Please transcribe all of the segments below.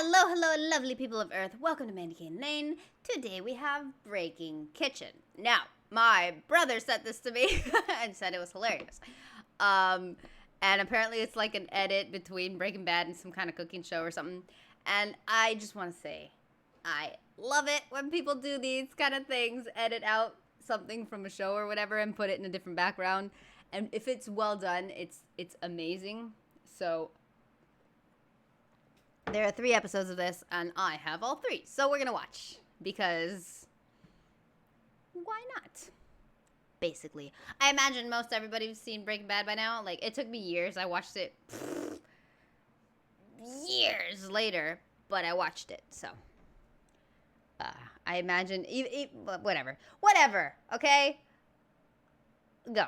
Hello, hello, lovely people of Earth. Welcome to Mandy Lane. Today we have Breaking Kitchen. Now, my brother sent this to me and said it was hilarious. And apparently it's like an edit between Breaking Bad and some kind of cooking show or something. And I just want to say, I love it when people do these kind of things, edit out something from a show or whatever and put it in a different background. And if it's well done, it's amazing. So there are 3 episodes of this, and I have all 3. So we're going to watch, because why not? Basically. I imagine most everybody's seen Breaking Bad by now. Like, it took me years. I watched it years later, but I watched it. So I imagine, whatever. Whatever, okay? Go.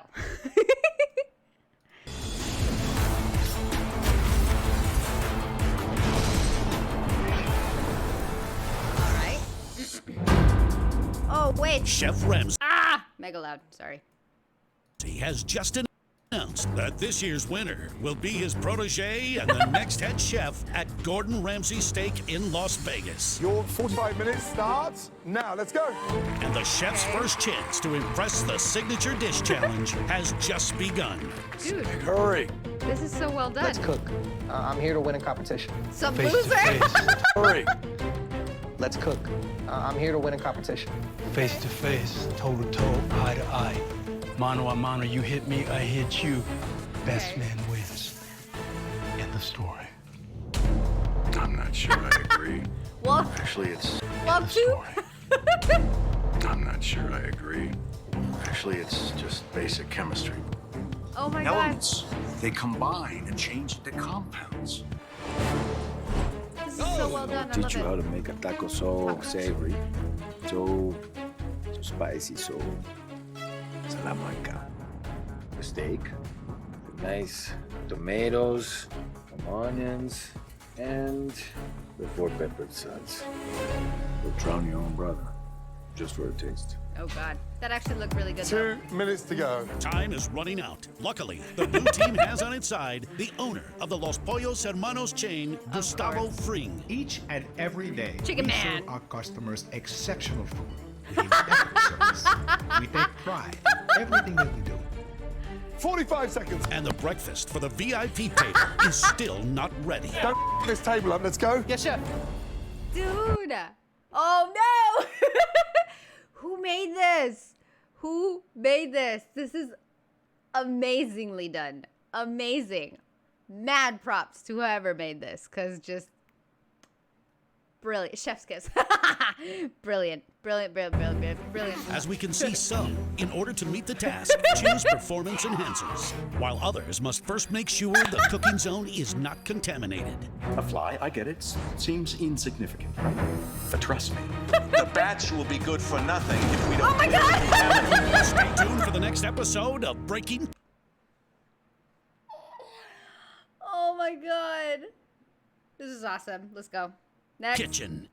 Oh, wait. Chef Ramsay mega loud. Sorry. Has just announced that this year's winner will be his protege and the next head chef at Gordon Ramsay Steak in Las Vegas. Your 45 minutes starts now. Let's go. And the chef's first chance to impress the signature dish challenge has just begun. Dude, Hurry. this is so well done. Let's cook. I'm here to win a competition. Some Face loser. to face. Hurry. Let's cook. I'm here to win a competition. Face to face, toe to toe, eye to eye. Mano a mano, you hit me, I hit you. Best Okay. man wins. End the story. I'm not sure I agree. Walk, Actually, it's... walk The two. story. I'm not sure I agree. Actually, it's just basic chemistry. Oh my god. Elements, they combine and change into compounds. This is so well done. I Teach you how love to make a taco so savory, so spicy, so Salamanca. The steak, the nice tomatoes, some onions, and the 4 peppered suds. You'll drown your own brother, just for a taste. it. Oh god. That actually looked really good. 2 minutes to go. Time is running out. Luckily, the blue team has on its side the owner of the Los Pollos Hermanos chain, Gustavo course. Fring. Each and every day, Chicken we man. serve our customers exceptional food. We give excellent service. We take pride in everything that we do. 45 seconds. And the breakfast for the VIP table is still not ready. Don't this table up. Let's go. Yes, chef. Dude. Oh no. Who made this? Who made this? This is amazingly done. Amazing. Mad props to whoever made this, because just brilliant. Chef's kiss. Brilliant. Brilliant, brilliant, brilliant, brilliant. As we can see, some, in order to meet the task, choose performance enhancers, while others must first make sure the cooking zone is not contaminated. A fly, I get it, seems insignificant. But trust me, The batch will be good for nothing if we don't. Oh my god! Stay tuned for the next episode of Breaking. Oh my god. This is awesome. Let's go. Next. Kitchen.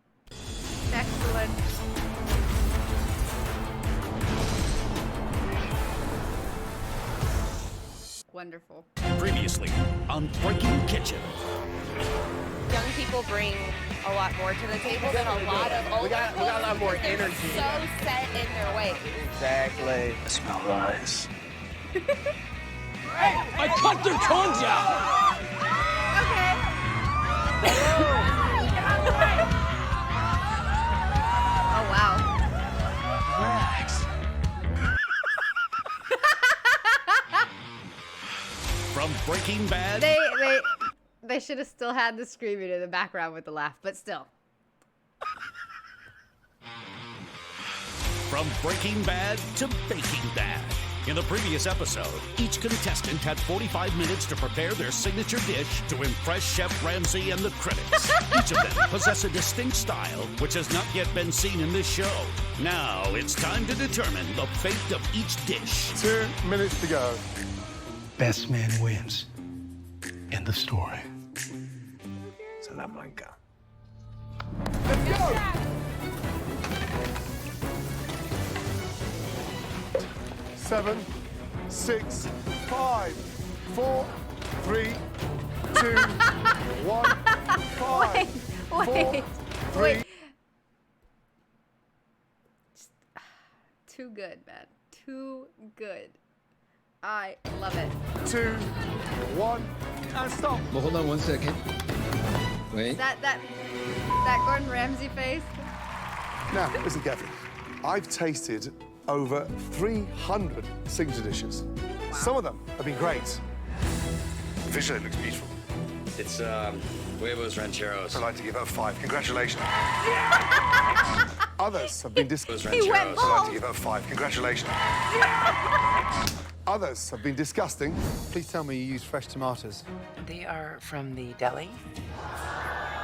Excellent. Wonderful. Previously on Breaking Kitchen. Young people bring a lot more to the table than a lot of older We got a lot more because they're energy. so set in their ways. Exactly. I smell rice. I cut their tongues out! Oh wow. From Breaking Bad They should have still had the screaming in the background with the laugh, but still. From Breaking Bad to Baking Bad. In the previous episode, each contestant had 45 minutes to prepare their signature dish to impress Chef Ramsay and the critics. Each of them possess a distinct style, which has not yet been seen in this show. Now it's time to determine the fate of each dish. 2 minutes to go. Best man wins. End the story. Salamanca. Let's go. Seven, 6, 5, 4, 3, 2, 1, 5. Wait, Wait. Wait. Just, too good, man. Too good. I love it. 2, 1, and stop. Well, hold on 1 second. Wait. That Gordon Ramsay face. Now, listen carefully. I've tasted over 300 signature dishes. Some of them have been great. Visually, it looks beautiful. It's huevos rancheros. I'd like to give her 5. Congratulations. Others have been disgusting. He went I'd like bald. to give her 5. Congratulations. Others have been disgusting. Please tell me you use fresh tomatoes. They are from the deli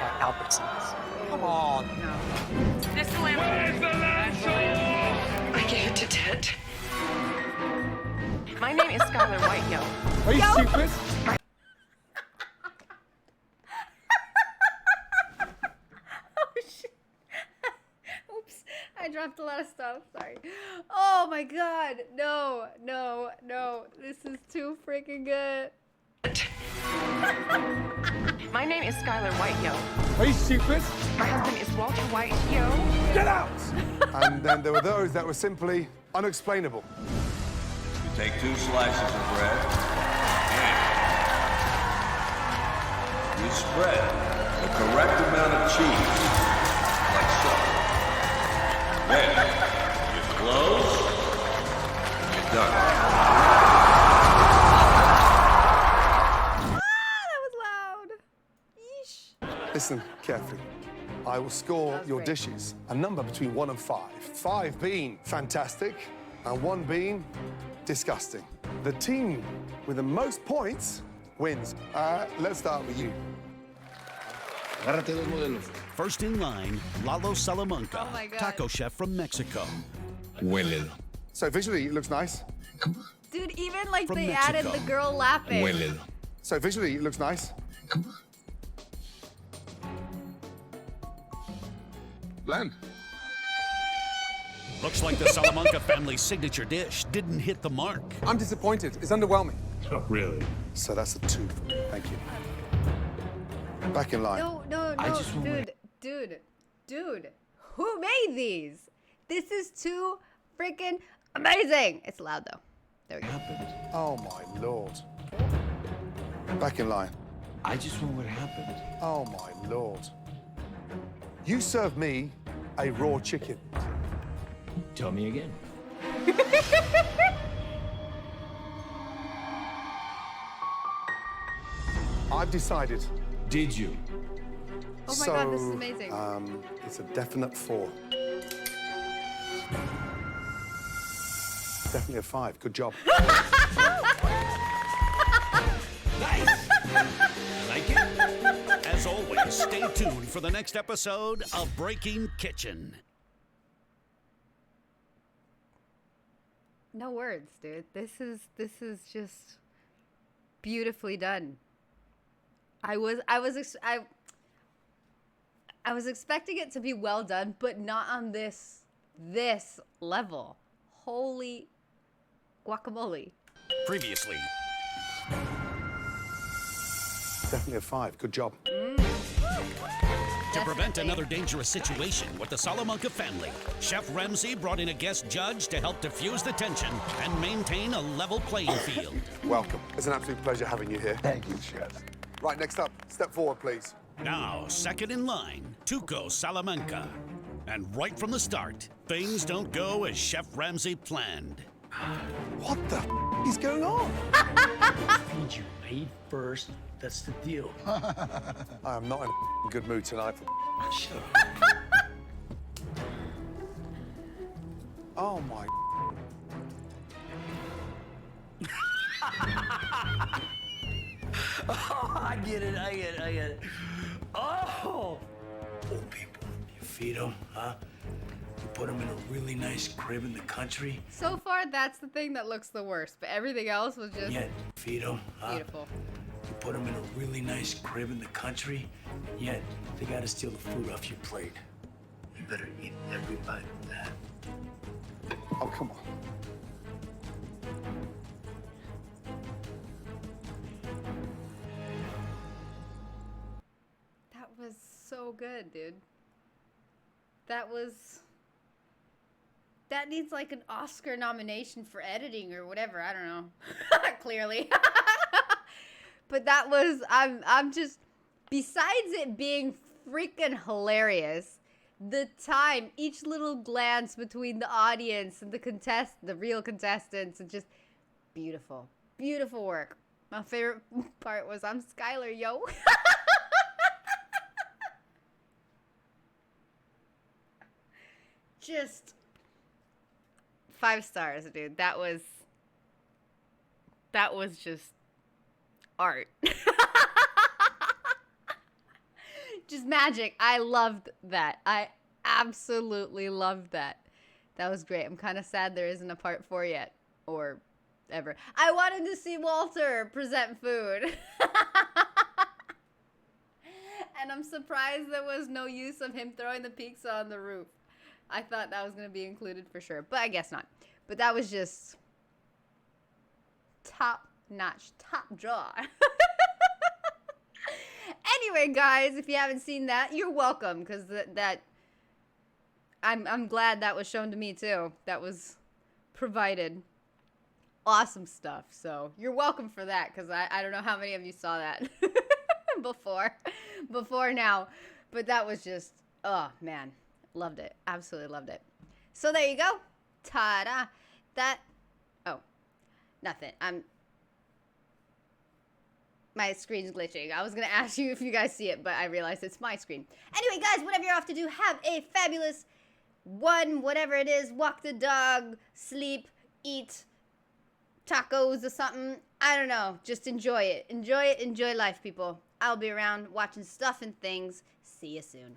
at Albertsons. Come on. This lamp. Where's the lamp? I gave it to Ted. My name is Skylar Whitehill. Are you stupid? Oops, I dropped a lot of stuff. Sorry. Oh my god. No. This is too freaking good. My name is Skylar Whitehill. Are you stupid? My husband is Walter Whitehill. Get out! And then there were those that were simply unexplainable. You take 2 slices of bread. You spread the correct amount of cheese, like so. Then you close, and you're done. Listen carefully. I will score your dishes a number between 1 and 5. 5 being fantastic, and 1 being disgusting. The team with the most points wins. Let's start with you. First in line, Lalo Salamanca, Oh my God. taco chef from Mexico. So visually, it looks nice. Dude, even like From they Mexico. added the girl laughing. So visually, it looks nice. Blend. Looks like the Salamanca family's signature dish didn't hit the mark. I'm disappointed. It's underwhelming. Oh, really? So that's a 2. Thank you. Back in line. No, dude. Who made these? This is too freaking amazing. It's loud though. There we go. Oh my lord. Back in line. I just want what happened. Oh my lord. You served me a raw chicken. Tell me again. I've decided. Did you? Oh my god, this is amazing. It's a definite 4. Definitely a 5. Good job. Nice! Like it? As always, stay tuned for the next episode of Breaking Kitchen. No words, dude. This is just beautifully done. I was expecting it to be well done, but not on this level. Holy guacamole. Previously, Definitely a 5. Good job. to prevent another dangerous situation with the Salamanca family, Chef Ramsay brought in a guest judge to help diffuse the tension and maintain a level playing field. Welcome. It's an absolute pleasure having you here. Thank you, Chef. Right, next up, step forward, please. Now, second in line, Tuco Salamanca. And right from the start, things don't go as Chef Ramsay planned. What the is going on? Feed you paid first. That's the deal. I am not in a good mood tonight. Shut up. Oh my. Oh, I get it. Oh! Old people, you feed them, huh? You put them in a really nice crib in the country. So far, that's the thing that looks the worst, but everything else was just Yeah, feed them, huh? beautiful. You put them in a really nice crib in the country, yet they gotta steal the food off your plate. You better eat every bite of that. Oh, come on. That was so good, dude. That needs like an Oscar nomination for editing or whatever. I don't know. Clearly. But that was, I'm just, besides it being freaking hilarious, the time, each little glance between the audience and the real contestants, and just beautiful. Beautiful work. My favorite part was, I'm Skylar, yo. Just 5 stars, dude. That was just art. Just magic. I loved that. I absolutely loved that. That was great. I'm kind of sad there isn't a part 4 yet, or ever. I wanted to see Walter present food. And I'm surprised there was no use of him throwing the pizza on the roof. I thought that was going to be included for sure, but I guess not. But that was just top notch, top draw. Anyway, guys, if you haven't seen that, you're welcome, because I'm glad that was shown to me too. That was provided. Awesome stuff. So you're welcome for that, because I don't know how many of you saw that before now, but that was just, oh man, loved it. Absolutely loved it. So there you go. Ta-da. Nothing. My screen's glitching. I was going to ask you if you guys see it, but I realized it's my screen. Anyway, guys, whatever you're off to do, have a fabulous one, whatever it is. Walk the dog, sleep, eat tacos or something. I don't know. Just enjoy it. Enjoy it. Enjoy life, people. I'll be around watching stuff and things. See you soon.